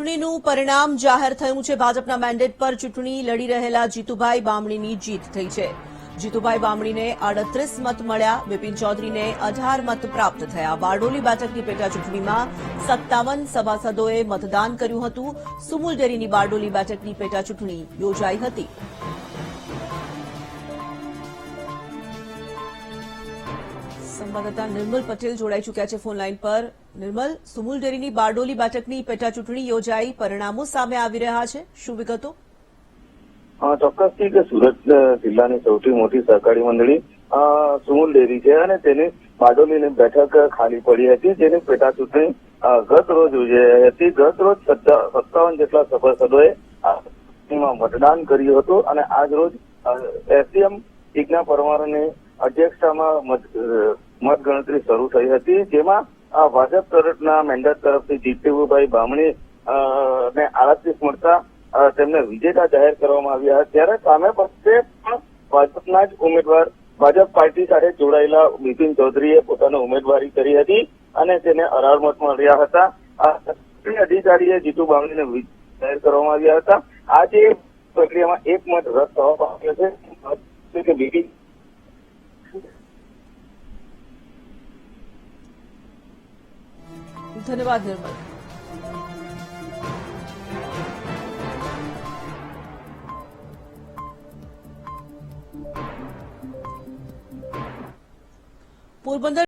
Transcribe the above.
ચૂંટણીનું પરિણામ જાહેર થયું છે। ભાજપના મેન્ડેટ પર ચૂંટણી લડી રહેલા જીતુભાઈ બામણીની જીત થઈ છે। જીતુભાઈ બામણીને 38 મત મળ્યા, બિપિન ચૌધરીને 18 મત પ્રાપ્ત થયા। બારડોલી બેઠકની પેટાચૂંટણીમાં 57 સભાસદોએ મતદાન કર્યું હતું। સુમુલ ડેરીની બારડોલી બેઠકની પેટાચૂંટણી યોજાઈ હતી। સંવાદદાતા નિર્મલ પટેલ જોડાઈ ચૂક્યા છે ફોન લાઈન પર। નિર્મલ, સુમુલ ડેરીની બારડોલી બેઠકની પેટાચૂંટણી યોજાઈ, પરિણામો સામે આવી રહ્યા છે, શું વિગતો? ચોક્કસથી કે સુરત જિલ્લાની સૌથી મોટી સહકારી મંડળી સુમુલ ડેરી છે અને તેની બારડોલીની બેઠક ખાલી પડી હતી, જેની પેટાચૂંટણી ગત રોજ યોજાઈ હતી। ગત રોજ 57 જેટલા સભાસદોએ મતદાન કર્યું હતું અને આજ રોજ એસડીએમ ઈજ્ઞા પરમારની અધ્યક્ષતામાં મતગણતરી શરૂ થઈ હતી, જેમાં ભાજપ તરફના મેન્ડેટ તરફથી જીતુભાઈ બામણી ને 38 મળતા તેમને વિજેતા જાહેર કરવામાં આવ્યા। ત્યારે સામે પક્ષે પણ ભાજપના જ ઉમેદવાર ભાજપ પાર્ટી સાથે જોડાયેલા બિપિન ચૌધરીએ પોતાની ઉમેદવારી કરી હતી અને તેને 18 મત મળ્યા હતા। ચૂંટણી અધિકારીએ જીતુ બામણીને જાહેર કરવામાં આવ્યા હતા। આજે પ્રક્રિયામાં 1 મત રદ થવા પામ્યો છે કે બિપિન ધન્યવાદ નિર્મલ। પોરબંદર